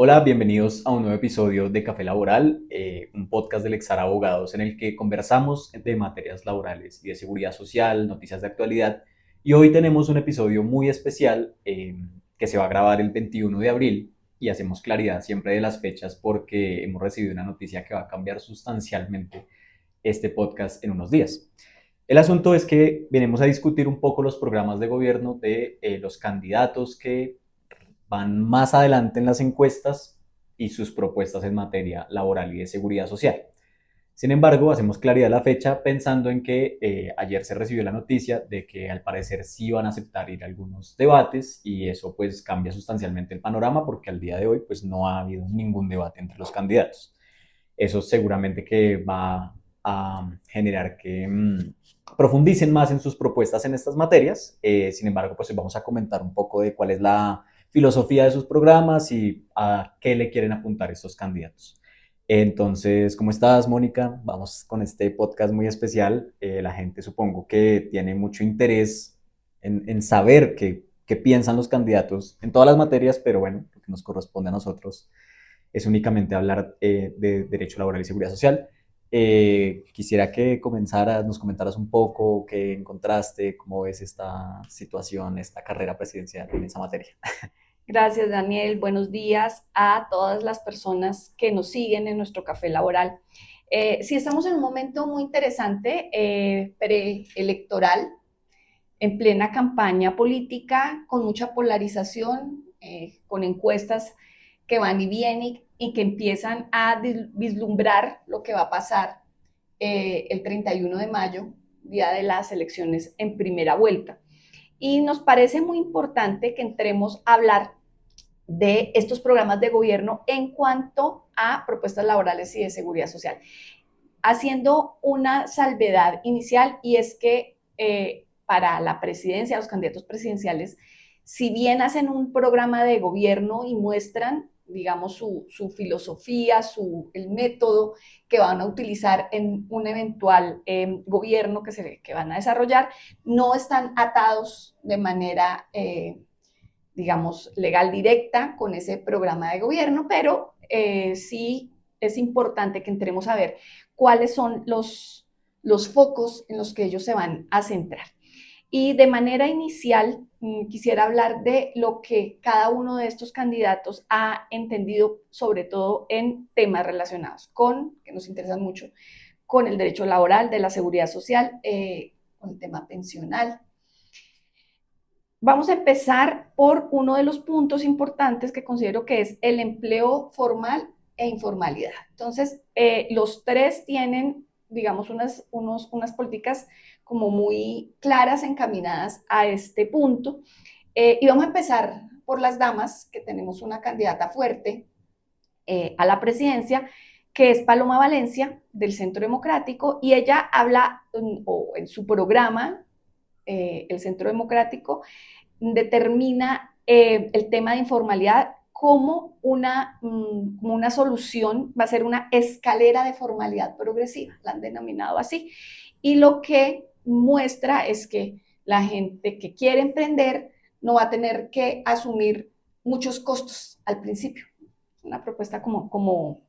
Hola, bienvenidos a un nuevo episodio de Café Laboral, un podcast del Exar Abogados en el que conversamos de materias laborales y de seguridad social, noticias de actualidad. Y hoy tenemos un episodio muy especial que se va a grabar el 21 de abril y hacemos claridad siempre de las fechas porque hemos recibido una noticia que va a cambiar sustancialmente este podcast en unos días. El asunto es que venimos a discutir un poco los programas de gobierno de los candidatos que van más adelante en las encuestas y sus propuestas en materia laboral y de seguridad social. Sin embargo, hacemos claridad la fecha pensando en que ayer se recibió la noticia de que al parecer sí van a aceptar ir a algunos debates y eso pues cambia sustancialmente el panorama porque al día de hoy pues no ha habido ningún debate entre los candidatos. Eso seguramente que va a generar que profundicen más en sus propuestas en estas materias. Sin embargo, pues vamos a comentar un poco de cuál es la filosofía de sus programas y a qué le quieren apuntar estos candidatos. Entonces, ¿cómo estás, Mónica? Vamos con este podcast muy especial. La gente supongo que tiene mucho interés en saber qué piensan los candidatos en todas las materias, pero bueno, lo que nos corresponde a nosotros es únicamente hablar de derecho laboral y seguridad social. Quisiera que nos comentaras un poco qué encontraste, cómo ves esta situación, esta carrera presidencial en esa materia. Gracias, Daniel. Buenos días a todas las personas que nos siguen en nuestro café laboral. Sí, estamos en un momento muy interesante, preelectoral, en plena campaña política, con mucha polarización, con encuestas que van y vienen y que empiezan a vislumbrar lo que va a pasar el 31 de mayo, día de las elecciones en primera vuelta. Y nos parece muy importante que entremos a hablar de estos programas de gobierno en cuanto a propuestas laborales y de seguridad social, haciendo una salvedad inicial, y es que para la presidencia, los candidatos presidenciales, si bien hacen un programa de gobierno y muestran, digamos, su filosofía, el método que van a utilizar en un eventual gobierno que van a desarrollar, no están atados de manera digamos, legal directa con ese programa de gobierno, pero sí es importante que entremos a ver cuáles son los focos en los que ellos se van a centrar. Y de manera inicial, quisiera hablar de lo que cada uno de estos candidatos ha entendido, sobre todo en temas relacionados con, que nos interesan mucho, con el derecho laboral, de la seguridad social, con el tema pensional. Vamos a empezar por uno de los puntos importantes que considero que es el empleo formal e informalidad. Entonces, los tres tienen, digamos, unas políticas como muy claras, encaminadas a este punto. Y vamos a empezar por las damas, que tenemos una candidata fuerte a la presidencia, que es Paloma Valencia, del Centro Democrático, y ella habla, o en su programa, el Centro Democrático, determina el tema de informalidad como una solución, va a ser una escalera de formalidad progresiva, la han denominado así. Y lo que muestra es que la gente que quiere emprender no va a tener que asumir muchos costos al principio. Una propuesta como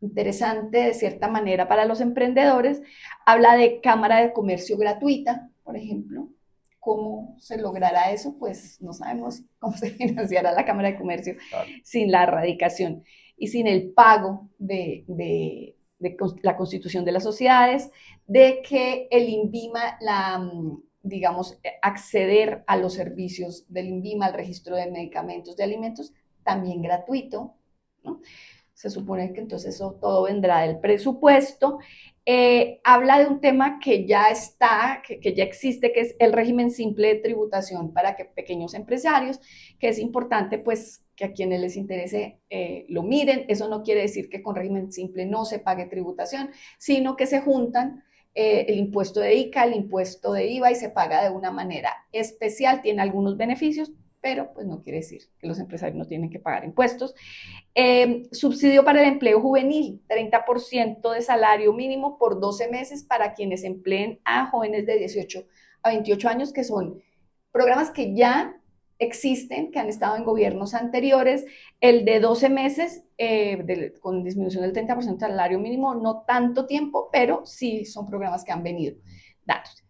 interesante de cierta manera para los emprendedores. Habla de cámara de comercio gratuita, por ejemplo. ¿Cómo se logrará eso? Pues no sabemos cómo se financiará la Cámara de Comercio sin la erradicación y sin el pago de la constitución de las sociedades, de que el INVIMA, digamos, acceder a los servicios del INVIMA, al registro de medicamentos, de alimentos, también gratuito, ¿no? Se supone que entonces eso todo vendrá del presupuesto. Habla de un tema que ya está, que ya existe, que es el régimen simple de tributación para que pequeños empresarios, que es importante pues que a quienes les interese lo miren. Eso no quiere decir que con régimen simple no se pague tributación, sino que se juntan el impuesto de ICA, el impuesto de IVA, y se paga de una manera especial, tiene algunos beneficios, pero pues no quiere decir que los empresarios no tienen que pagar impuestos. Subsidio para el empleo juvenil, 30% de salario mínimo por 12 meses para quienes empleen a jóvenes de 18 a 28 años, que son programas que ya existen, que han estado en gobiernos anteriores, el de 12 meses con disminución del 30% del salario mínimo, no tanto tiempo, pero sí son programas que han venido dándose.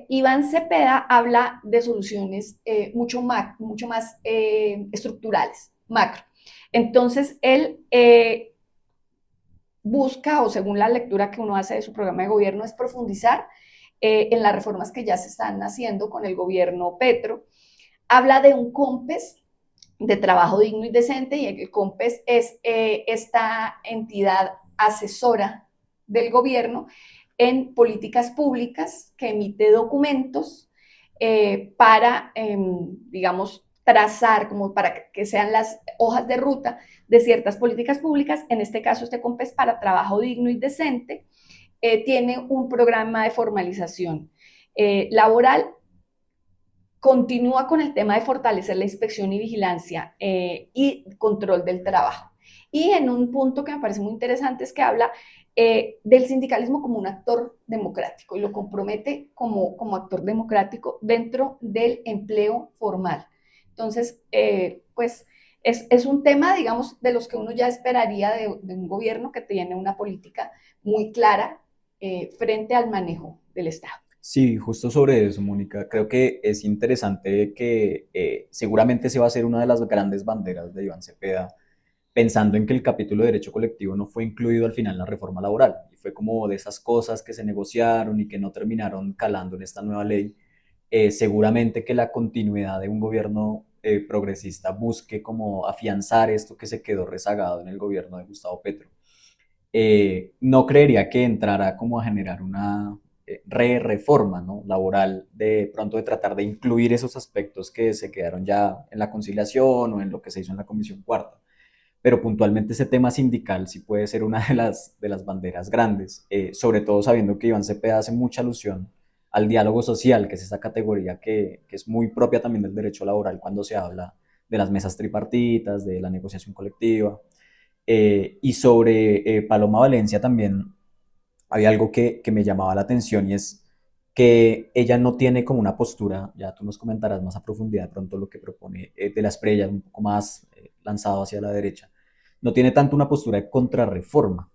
Iván Cepeda habla de soluciones mucho más estructurales, macro. Entonces, él busca, o según la lectura que uno hace de su programa de gobierno, es profundizar en las reformas que ya se están haciendo con el gobierno Petro. Habla de un COMPES de trabajo digno y decente, y el COMPES es esta entidad asesora del gobierno en políticas públicas que emite documentos para, digamos, trazar, como para que sean las hojas de ruta de ciertas políticas públicas. En este caso, este COMPES para trabajo digno y decente tiene un programa de formalización laboral. Continúa con el tema de fortalecer la inspección y vigilancia y control del trabajo. Y en un punto que me parece muy interesante es que habla del sindicalismo como un actor democrático y lo compromete como actor democrático dentro del empleo formal. Entonces, pues es un tema, digamos, de los que uno ya esperaría de un gobierno que tiene una política muy clara frente al manejo del Estado. Sí, justo sobre eso, Mónica. Creo que es interesante que seguramente se va a ser una de las grandes banderas de Iván Cepeda, pensando en que el capítulo de derecho colectivo no fue incluido al final en la reforma laboral. Y fue como de esas cosas que se negociaron y que no terminaron calando en esta nueva ley. Seguramente que la continuidad de un gobierno progresista busque como afianzar esto que se quedó rezagado en el gobierno de Gustavo Petro. No creería que entrara como a generar una reforma, ¿no?, laboral, de pronto de tratar de incluir esos aspectos que se quedaron ya en la conciliación o en lo que se hizo en la Comisión Cuarta. Pero puntualmente ese tema sindical sí puede ser una de las banderas grandes, sobre todo sabiendo que Iván Cepeda hace mucha alusión al diálogo social, que es esa categoría que es muy propia también del derecho laboral cuando se habla de las mesas tripartitas, de la negociación colectiva. Y sobre Paloma Valencia también había algo que me llamaba la atención y es que ella no tiene como una postura, ya tú nos comentarás más a profundidad de pronto lo que propone de la Espriella, un poco más lanzado hacia la derecha, no tiene tanto una postura de contrarreforma,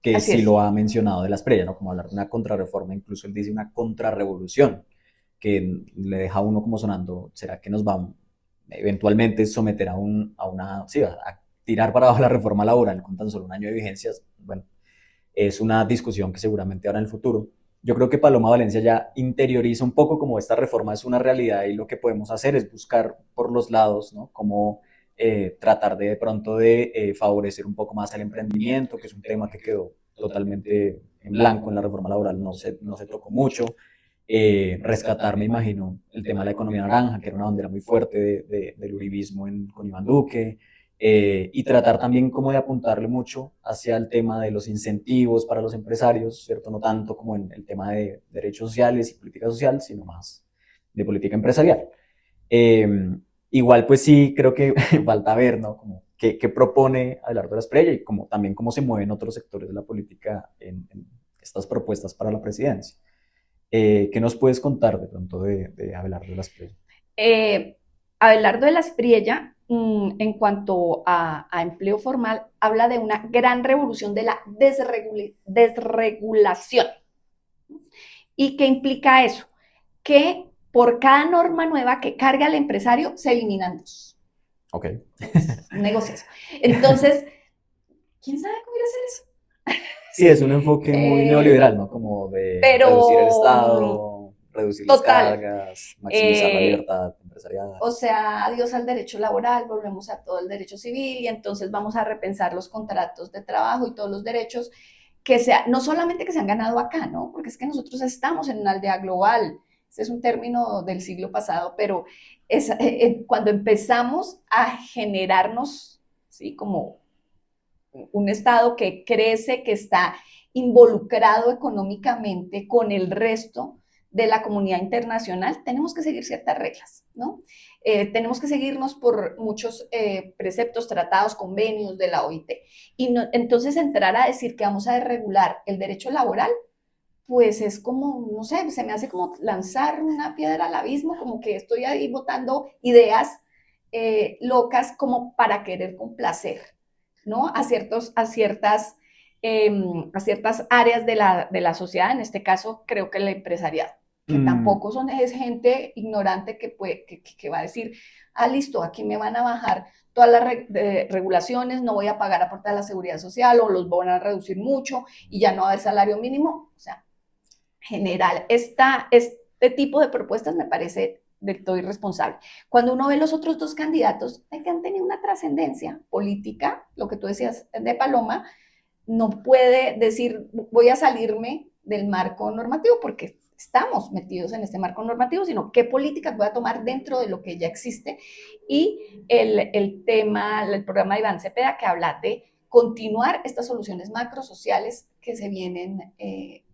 que Así sí es. lo ha mencionado de la Espriella, ¿no?, como hablar de una contrarreforma, incluso él dice una contrarrevolución, que le deja a uno como sonando, ¿será que nos va eventualmente someter a una, sí, a tirar para abajo la reforma laboral con tan solo un año de vigencias? Bueno, es una discusión que seguramente habrá en el futuro. Yo creo que Paloma Valencia ya interioriza un poco como esta reforma es una realidad y lo que podemos hacer es buscar por los lados, ¿no?, cómo tratar de pronto de favorecer un poco más el emprendimiento, que es un tema que quedó totalmente en blanco en la reforma laboral, no se tocó mucho. Rescatar, me imagino, el tema de la economía naranja, que era una bandera muy fuerte del uribismo con Iván Duque, y tratar también como de apuntarle mucho hacia el tema de los incentivos para los empresarios, ¿cierto? No tanto como en el tema de derechos sociales y política social, sino más de política empresarial. Eh, Igual, pues sí, creo que falta ver, ¿no?, como qué propone Abelardo Espriella y como, también cómo se mueven otros sectores de la política en estas propuestas para la presidencia. ¿Qué nos puedes contar de pronto de Abelardo de las Espriella? Eh, Abelardo de la Espriella, en cuanto a empleo formal, habla de una gran revolución de la desregulación. ¿Y qué implica eso? Que por cada norma nueva que carga el empresario, se eliminan dos. Ok. Un negocio. Entonces, ¿quién sabe cómo ir a hacer eso? Sí, es un enfoque muy neoliberal, ¿no? Como de reducir el Pero Estado, reducir las total. cargas, maximizar la Eh, libertad empresarial. O sea, adiós al derecho laboral, volvemos a todo el derecho civil y entonces vamos a repensar los contratos de trabajo y todos los derechos que sea, no solamente que se han ganado acá, ¿no? Porque es que nosotros estamos en una aldea global. Este es un término del siglo pasado, pero cuando empezamos a generarnos, ¿sí?, como un Estado que crece, que está involucrado económicamente con el resto de la comunidad internacional, tenemos que seguir ciertas reglas, ¿no? Tenemos que seguirnos por muchos preceptos, tratados, convenios de la OIT. Y no, entonces entrar a decir que vamos a desregular el derecho laboral, pues es como, no sé, se me hace como lanzar una piedra al abismo, como que estoy ahí botando ideas locas como para querer complacer, ¿no? A ciertas áreas de la sociedad, en este caso creo que la empresarial, que Mm, tampoco es gente ignorante que va a decir, ah, listo, aquí me van a bajar todas las regulaciones, no voy a pagar aporte a la seguridad social o los van a reducir mucho y ya no va a haber salario mínimo. O sea, general, este tipo de propuestas me parece del todo irresponsable. Cuando uno ve los otros dos candidatos que han tenido una trascendencia política, lo que tú decías de Paloma, no puede decir voy a salirme del marco normativo porque estamos metidos en este marco normativo, sino qué políticas voy a tomar dentro de lo que ya existe. Y el programa de Iván Cepeda que habla de continuar estas soluciones macrosociales que se vienen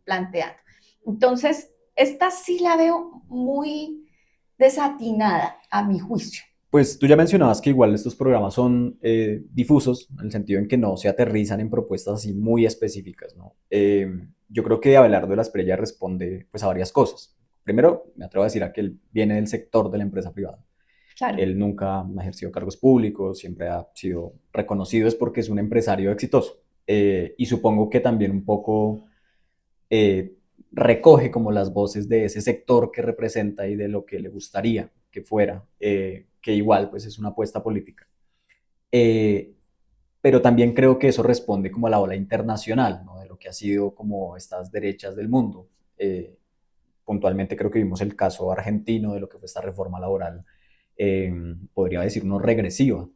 planteando. Entonces, esta sí la veo muy desatinada a mi juicio. Pues tú ya mencionabas que igual estos programas son difusos, en el sentido en que no se aterrizan en propuestas así muy específicas, ¿no? Yo creo que Abelardo de la Espriella responde pues a varias cosas. Primero, me atrevo a decir a que él viene del sector de la empresa privada. Claro. Él nunca ha ejercido cargos públicos, siempre ha sido reconocido es porque es un empresario exitoso. Y supongo que también un poco eh, recoge como las voces de ese sector que representa y de lo que le gustaría que fuera, que igual pues es una apuesta política. Eh, pero también creo que eso responde como a la ola internacional, ¿no? De lo que ha sido como estas derechas del mundo. Puntualmente creo que vimos el caso argentino de lo que fue esta reforma laboral, eh, podría decirnos regresiva.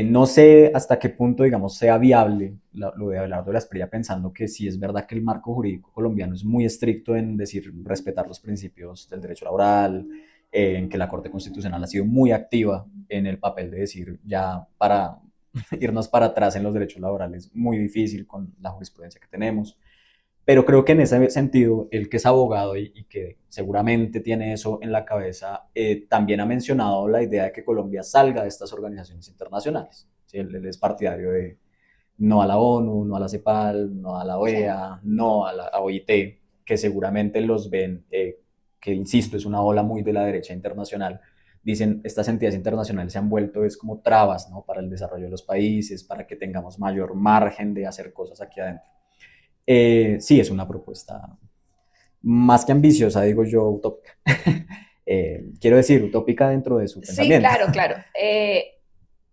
No sé hasta qué punto, digamos, sea viable lo de Abelardo de la Espriella, pensando que sí es verdad que el marco jurídico colombiano es muy estricto en decir respetar los principios del derecho laboral, en que la Corte Constitucional ha sido muy activa en el papel de decir ya para irnos para atrás en los derechos laborales, muy difícil con la jurisprudencia que tenemos. Pero creo que en ese sentido, el que es abogado y que seguramente tiene eso en la cabeza, también ha mencionado la idea de que Colombia salga de estas organizaciones internacionales. ¿Sí? Él es partidario de no a la ONU, no a la CEPAL, no a la Sí. OEA, no a la a OIT, que seguramente los ven, que insisto, es una ola muy de la derecha internacional. Dicen, estas entidades internacionales se han vuelto es como trabas, ¿no? Para el desarrollo de los países, para que tengamos mayor margen de hacer cosas aquí adentro. Sí, es una propuesta más que ambiciosa, digo yo, utópica. Quiero decir, utópica dentro de su Sí, pensamiento. claro, claro.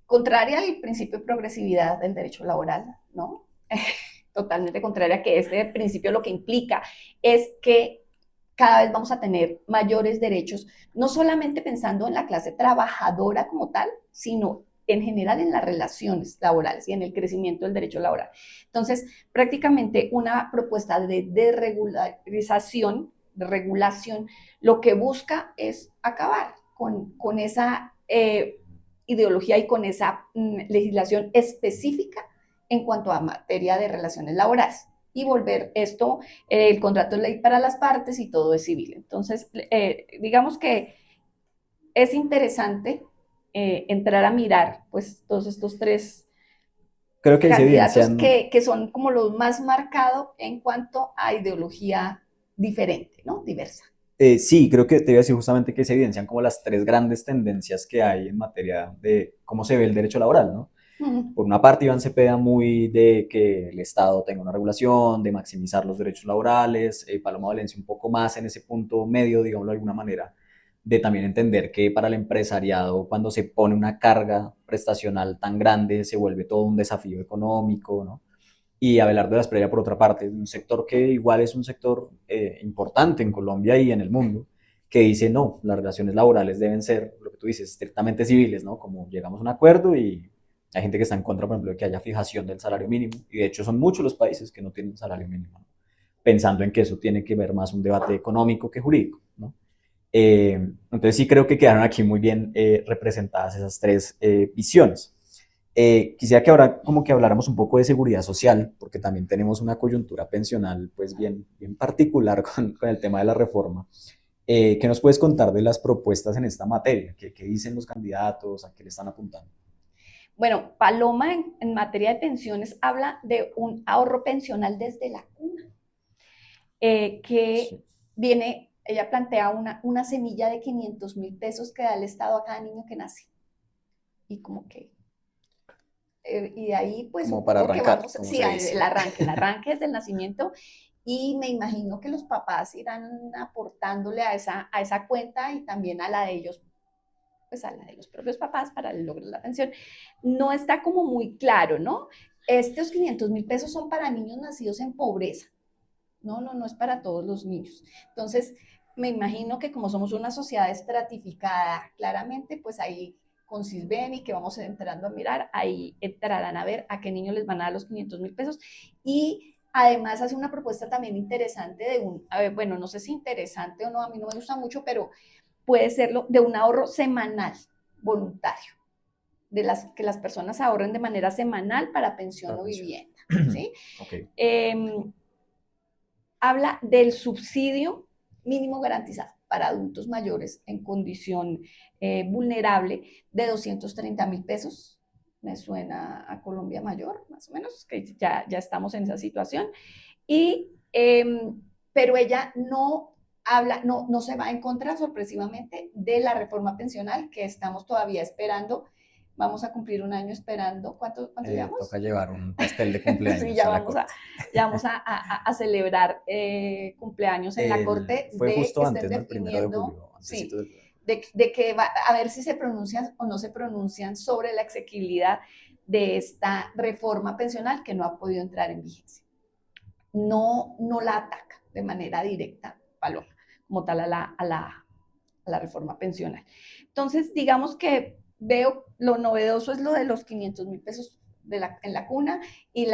Contraria al principio de progresividad del derecho laboral, ¿no? Totalmente contraria, que este principio lo que implica es que cada vez vamos a tener mayores derechos, no solamente pensando en la clase trabajadora como tal, sino en general en las relaciones laborales y en el crecimiento del derecho laboral. Entonces, prácticamente una propuesta de desregularización, de regulación, lo que busca es acabar con esa ideología y con esa legislación específica en cuanto a materia de relaciones laborales y volver esto, el contrato es ley para las partes y todo es civil. Entonces, digamos que es interesante entrar a mirar pues todos estos tres Creo que ahí se candidatos evidencian, que son como los más marcados en cuanto a ideología diferente, ¿no? Diversa. sí, creo que te iba a decir justamente que se evidencian como las tres grandes tendencias que hay en materia de cómo se ve el derecho laboral, ¿no? Mm. Por una parte, Iván Cepeda muy de que el Estado tenga una regulación, de maximizar los derechos laborales, Paloma Valencia un poco más en ese punto medio, digámoslo de alguna manera, de también entender que para el empresariado, cuando se pone una carga prestacional tan grande, se vuelve todo un desafío económico, ¿no? Y Abelardo de la Espriella, por otra parte, un sector que igual es un sector importante en Colombia y en el mundo, que dice, no, las relaciones laborales deben ser, lo que tú dices, estrictamente civiles, ¿no? Como llegamos a un acuerdo y hay gente que está en contra, por ejemplo, de que haya fijación del salario mínimo, y de hecho son muchos los países que no tienen salario mínimo, ¿no? Pensando en que eso tiene que ver más un debate económico que jurídico, ¿no? Entonces sí creo que quedaron aquí muy bien representadas esas tres visiones. Quisiera que ahora como que habláramos un poco de seguridad social, porque también tenemos una coyuntura pensional pues bien particular con el tema de la reforma. ¿Qué nos puedes contar de las propuestas en esta materia? ¿Qué dicen los candidatos? ¿A qué le están apuntando? Bueno, Paloma en materia de pensiones habla de un ahorro pensional desde la cuna. que Sí. viene, ella plantea una semilla de 500.000 pesos que da el Estado a cada niño que nace. Y como que y de ahí pues Como para supongo que arrancar, vamos, como sí, se dice. el arranque desde el nacimiento y me imagino que los papás irán aportándole a esa cuenta y también a la de ellos, pues a la de los propios papás para lograr la pensión. No está como muy claro, ¿no? Estos 500.000 pesos son para niños nacidos en pobreza. No es para todos los niños. Entonces, me imagino que como somos una sociedad estratificada, claramente, pues ahí con Sisbén y que vamos entrando a mirar, ahí entrarán a ver a qué niños les van a dar los 500.000 pesos. Y además hace una propuesta también interesante de a ver, bueno, no sé si interesante o no, a mí no me gusta mucho, pero puede serlo de un ahorro semanal voluntario, que las personas ahorren de manera semanal para pensión Para o pensión. vivienda, ¿sí? Ok. Eh, Habla del subsidio mínimo garantizado para adultos mayores en condición vulnerable de 230.000 pesos. Me suena a Colombia Mayor, más o menos, que ya estamos en esa situación. Y, pero ella no habla, no se va en contra, sorpresivamente, de la reforma pensional que estamos todavía esperando. Vamos a cumplir un año esperando. ¿Cuánto llevamos? Toca llevar un pastel de Sí, cumpleaños a la corte. ya vamos a celebrar cumpleaños en la corte Fue de que justo estén antes, ¿no? El 1 de julio, definiendo, antesito sí, del 1 de julio. de que va a ver si se pronuncian o no se pronuncian sobre la exequibilidad de esta reforma pensional que no ha podido entrar en vigencia. No la ataca de manera directa, Paloma, como tal a la reforma pensional. Entonces, digamos que veo lo novedoso es lo de los 500.000 pesos en la cuna y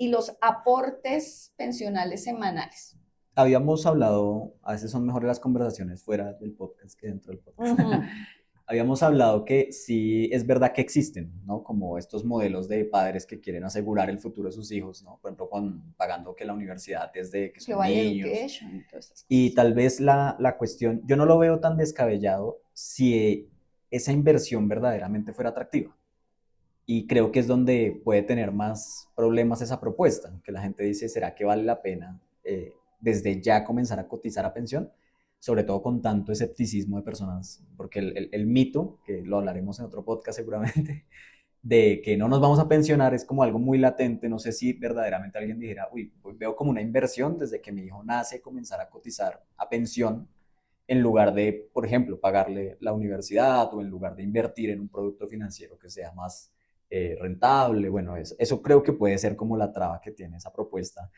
los aportes pensionales semanales. Habíamos hablado, a veces son mejores las conversaciones fuera del podcast que dentro del podcast. Uh -huh. Habíamos hablado que sí es verdad que existen, ¿no? Como estos modelos de padres que quieren asegurar el futuro de sus hijos, ¿no? Por ejemplo, pagando que la universidad desde que son Global niños. Education y todas esas Y cosas. tal vez la cuestión, yo no lo veo tan descabellado si esa inversión verdaderamente fuera atractiva. Y creo que es donde puede tener más problemas esa propuesta, que la gente dice, ¿será que vale la pena desde ya comenzar a cotizar a pensión? Sobre todo con tanto escepticismo de personas, porque el mito, que lo hablaremos en otro podcast seguramente, de que no nos vamos a pensionar es como algo muy latente. No sé si verdaderamente alguien dijera, uy, pues veo como una inversión desde que mi hijo nace comenzar a cotizar a pensión en lugar de, por ejemplo, pagarle la universidad o en lugar de invertir en un producto financiero que sea más rentable. Bueno, eso creo que puede ser como la traba que tiene esa propuesta.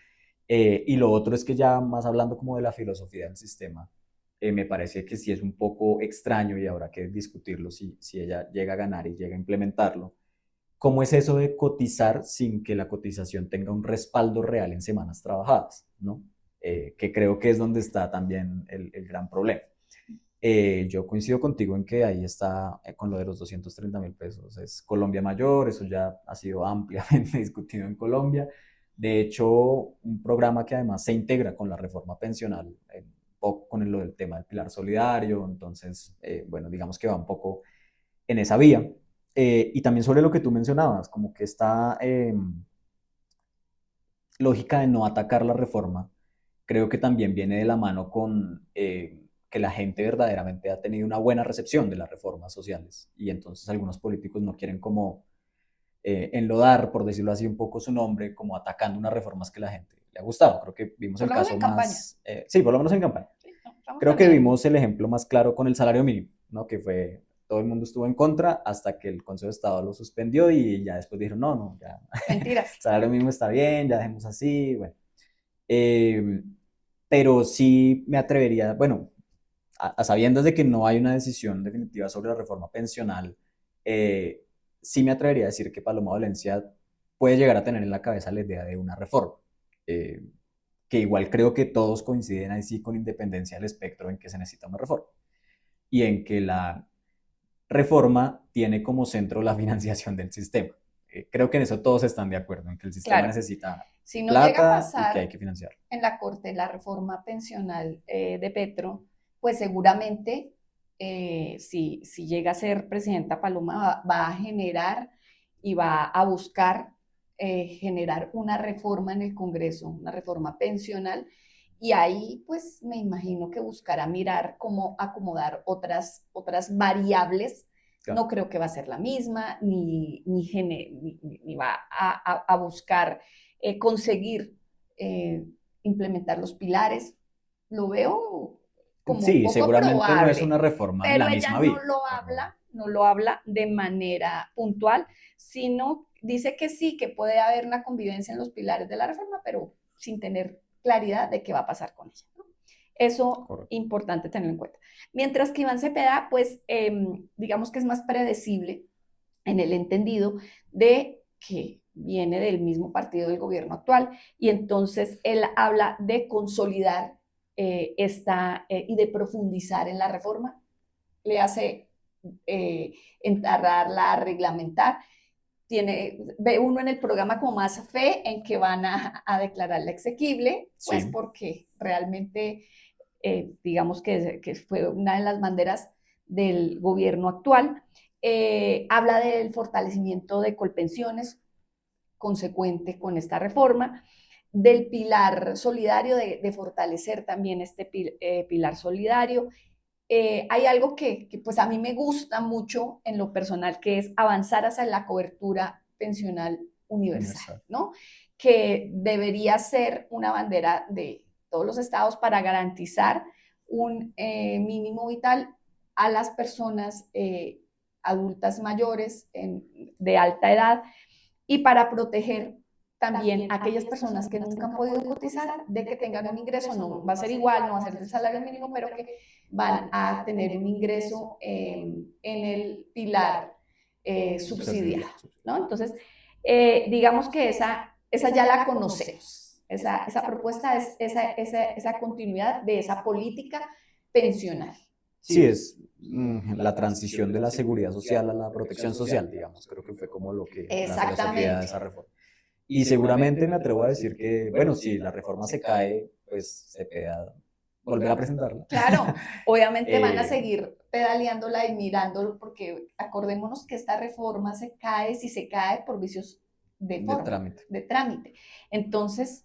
Y lo otro es que ya más hablando como de la filosofía del sistema, me parece que sí es un poco extraño y habrá que discutirlo si ella llega a ganar y llega a implementarlo. ¿Cómo es eso de cotizar sin que la cotización tenga un respaldo real en semanas trabajadas? ¿No? Que creo que es donde está también el gran problema. Yo coincido contigo en que ahí está con lo de los 230.000 pesos. Es Colombia Mayor, eso ya ha sido ampliamente discutido en Colombia. De hecho, un programa que además se integra con la reforma pensional, un poco con lo del tema del pilar solidario, entonces, bueno, digamos que va un poco en esa vía. Y también sobre lo que tú mencionabas, como que esta lógica de no atacar la reforma, creo que también viene de la mano con que la gente verdaderamente ha tenido una buena recepción de las reformas sociales y entonces algunos políticos no quieren como enlodar, por decirlo así, un poco su nombre, como atacando unas reformas que la gente le ha gustado. Creo que vimos Por el lo menos caso en campaña. más, sí, por lo menos en campaña. Sí, no, estamos Creo que también vimos el ejemplo más claro con el salario mínimo, ¿no? Que fue, todo el mundo estuvo en contra hasta que el Consejo de Estado lo suspendió y ya después dijeron, no, ya, el mentiras. salario mínimo está bien, ya dejemos así, bueno. Eh, pero sí me atrevería, bueno, a sabiendas de que no hay una decisión definitiva sobre la reforma pensional, eh, sí me atrevería a decir que Paloma Valencia puede llegar a tener en la cabeza la idea de una reforma, eh, que igual creo que todos coinciden ahí sí con independencia del espectro en que se necesita una reforma y en que la reforma tiene como centro la financiación del sistema. Creo que en eso todos están de acuerdo, en que el sistema Claro, necesita si no llega a plata y que hay pasar que financiarlo. en la Corte la reforma pensional de Petro, pues seguramente si llega a ser presidenta Paloma va a generar y va a buscar generar una reforma en el Congreso, una reforma pensional Y ahí, pues, me imagino que buscará mirar cómo acomodar otras variables. Claro. No creo que va a ser la misma, ni va a buscar conseguir implementar los pilares. Lo veo como Sí, poco seguramente no es probable, una reforma en pero la ella misma vía. no lo habla de manera puntual, sino dice que sí, que puede haber una convivencia en los pilares de la reforma, pero sin tener claridad de qué va a pasar con ella, ¿no? Eso Correcto. importante tenerlo en cuenta. Mientras que Iván Cepeda, pues, digamos que es más predecible en el entendido de que viene del mismo partido del gobierno actual y entonces él habla de consolidar y de profundizar en la reforma, le hace enterrarla, reglamentar. Ve uno en el programa como más fe en que van a declararla exequible, pues Sí, porque realmente digamos que fue una de las banderas del gobierno actual. Habla del fortalecimiento de Colpensiones, consecuente con esta reforma, del pilar solidario, de fortalecer también este pilar solidario. Hay algo que pues a mí me gusta mucho en lo personal, que es avanzar hacia la cobertura pensional universal, universal. ¿no? Que debería ser una bandera de todos los estados para garantizar un mínimo vital a las personas adultas mayores de alta edad y para proteger también a aquellas personas que nunca han podido cotizar de que tengan un ingreso, no va a ser igual, no va a ser del salario mínimo, pero que van a tener un ingreso en el pilar subsidiado, ¿no? Entonces, digamos que esa ya la conocemos, esa propuesta es esa continuidad de esa política pensional. Sí, es la transición de la seguridad social a la protección social, digamos. Creo que fue como lo que la filosofía de Exactamente. esa reforma. Y seguramente me atrevo a decir que, bueno, si la reforma se cae, pues se pueda volver a presentarla. Claro, obviamente van a Eh, seguir pedaleándola y mirándolo porque acordémonos que esta reforma se cae si se cae por vicios de de forma, trámite. de trámite. Entonces,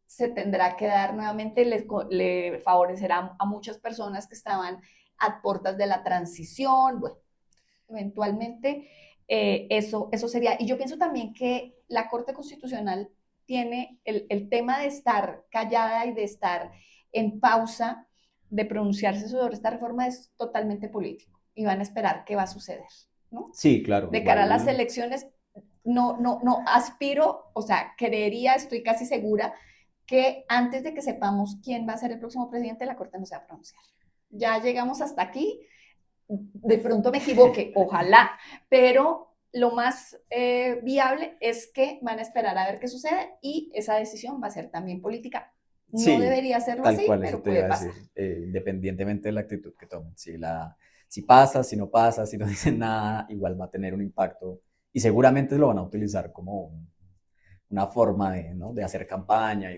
se tendrá que dar nuevamente, le favorecerá a muchas personas que estaban a puertas de la transición, bueno, eventualmente eso sería. Y yo pienso también que la Corte Constitucional tiene el tema de estar callada y de estar en pausa, de pronunciarse sobre esta reforma es totalmente político y van a esperar qué va a suceder, ¿no? Sí, claro, De cara a las igual. elecciones, no aspiro, o sea, creería, estoy casi segura que antes de que sepamos quién va a ser el próximo presidente, la Corte no se va a pronunciar. Ya llegamos hasta aquí, de pronto me equivoque, ojalá, pero lo más viable es que van a esperar a ver qué sucede y esa decisión va a ser también política. No Sí, debería serlo tal así, cual, eso pero te iba puede a pasar. decir, independientemente de la actitud que tomen. Si pasa, si no pasa, si no dicen nada, igual va a tener un impacto y seguramente lo van a utilizar como una forma de, ¿no? de hacer campaña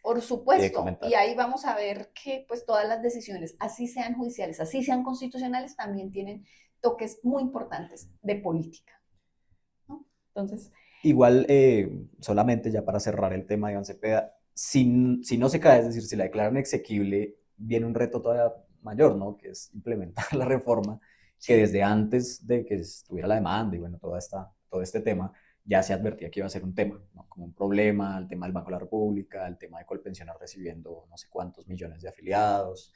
Por y de supuesto, y comentar. ahí vamos a ver que pues todas las decisiones, así sean judiciales, así sean constitucionales, también tienen toques muy importantes de política, ¿no? Entonces, Igual, solamente ya para cerrar el tema de Iván Cepeda, si no se cae, es decir, si la declaran exequible, viene un reto todavía mayor, ¿no? Que es implementar la reforma que sí, desde antes de que estuviera la demanda y bueno, todo este tema, ya se advertía que iba a ser un tema, ¿no? Como un problema, el tema del Banco de la República, el tema de Colpensiones recibiendo no sé cuántos millones de afiliados,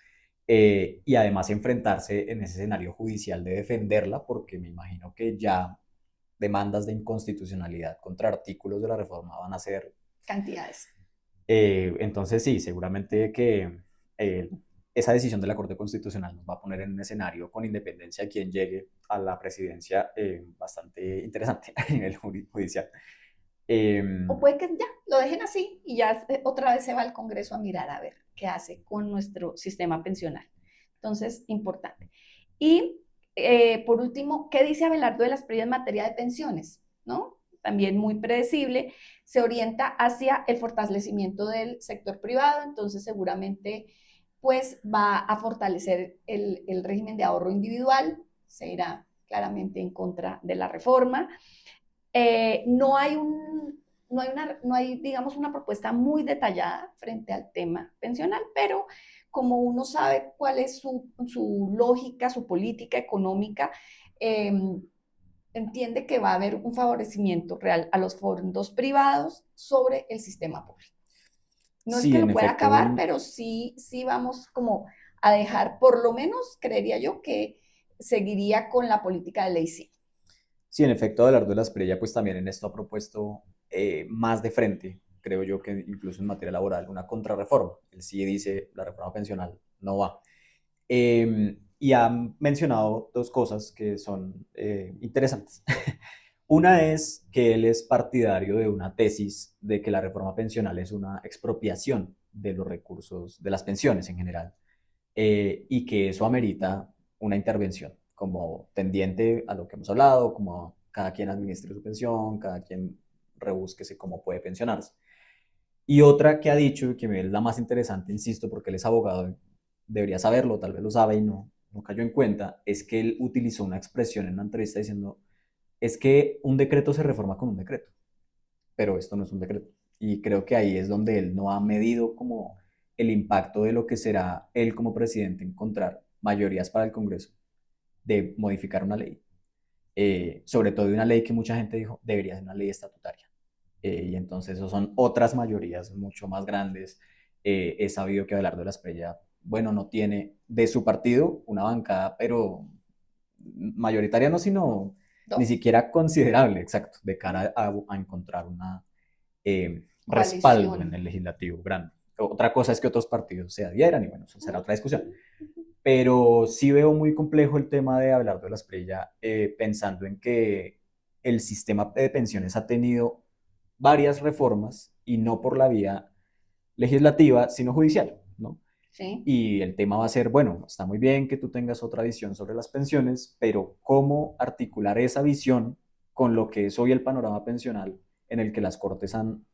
y además enfrentarse en ese escenario judicial de defenderla, porque me imagino que ya demandas de inconstitucionalidad contra artículos de la reforma van a ser. cantidades. Entonces sí, seguramente que eh, esa decisión de la Corte Constitucional nos va a poner en un escenario con independencia de quien llegue a la presidencia bastante interesante a nivel judicial. Eh, O puede que ya lo dejen así y ya otra vez se va al Congreso a mirar a ver qué hace con nuestro sistema pensional. Entonces, importante. Y por último, ¿qué dice Abelardo de las pérdidas en materia de pensiones? ¿No? También muy predecible, se orienta hacia el fortalecimiento del sector privado, entonces seguramente pues va a fortalecer el régimen de ahorro individual, se irá claramente en contra de la reforma. No hay no hay, digamos, una propuesta muy detallada frente al tema pensional, pero como uno sabe cuál es su lógica, su política económica, eh, entiende que va a haber un favorecimiento real a los fondos privados sobre el sistema público. No es Sí, que en lo pueda efecto, acabar, pero sí vamos como a dejar, por lo menos creería yo que seguiría con la política de ley sí. sí, en efecto, Abelardo de la Espriella, pues también en esto ha propuesto más de frente, creo yo que incluso en materia laboral, una contrarreforma. Él sí dice la reforma pensional no va. Y ha mencionado dos cosas que son interesantes. Una es que él es partidario de una tesis de que la reforma pensional es una expropiación de los recursos de las pensiones en general, y que eso amerita una intervención como tendiente a lo que hemos hablado, como cada quien administre su pensión, cada quien rebúsquese cómo puede pensionarse. Y otra que ha dicho, y que es la más interesante, insisto, porque él es abogado, debería saberlo, tal vez lo sabe y no cayó en cuenta, es que él utilizó una expresión en una entrevista diciendo, es que un decreto se reforma con un decreto, pero esto no es un decreto. Y creo que ahí es donde él no ha medido como el impacto de lo que será él como presidente encontrar mayorías para el Congreso de modificar una ley, sobre todo de una ley que mucha gente dijo debería ser una ley estatutaria. Y entonces eso son otras mayorías mucho más grandes. He sabido que Abelardo de la Espriella, bueno, no tiene de su partido una bancada, pero mayoritaria no, sino ni Dos, siquiera considerable, exacto, de cara a encontrar una respaldo en coalición. el legislativo grande. Otra cosa es que otros partidos se adhieran y bueno, eso será otra discusión. Uh-huh. Pero sí veo muy complejo el tema de Abelardo de la Espriella, pensando en que el sistema de pensiones ha tenido varias reformas y no por la vía legislativa, sino judicial, ¿no? Sí. Y el tema va a ser, bueno, está muy bien que tú tengas otra visión sobre las pensiones, pero ¿cómo articular esa visión con lo que es hoy el panorama pensional en el que las cortes han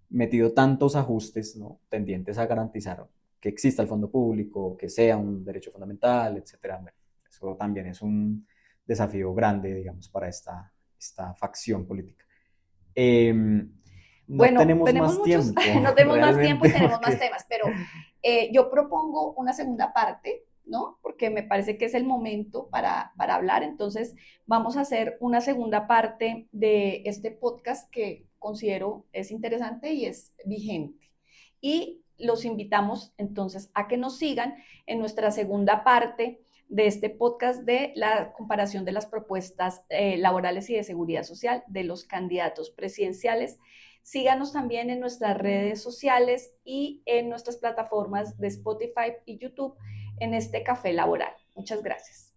metido tantos ajustes, ¿no? Tendientes a garantizar que exista el fondo público, que sea un derecho fundamental, etcétera? Bueno, eso también es un desafío grande, digamos, para esta facción política. Eh, no Bueno, tenemos tenemos más muchos, tiempo, no tenemos más tiempo y realmente, tenemos más porque temas, pero yo propongo una segunda parte, ¿no? Porque me parece que es el momento para hablar. Entonces, vamos a hacer una segunda parte de este podcast que considero es interesante y es vigente. Y los invitamos entonces a que nos sigan en nuestra segunda parte de este podcast de la comparación de las propuestas laborales y de seguridad social de los candidatos presidenciales. Síganos también en nuestras redes sociales y en nuestras plataformas de Spotify y YouTube en este café laboral. Muchas gracias.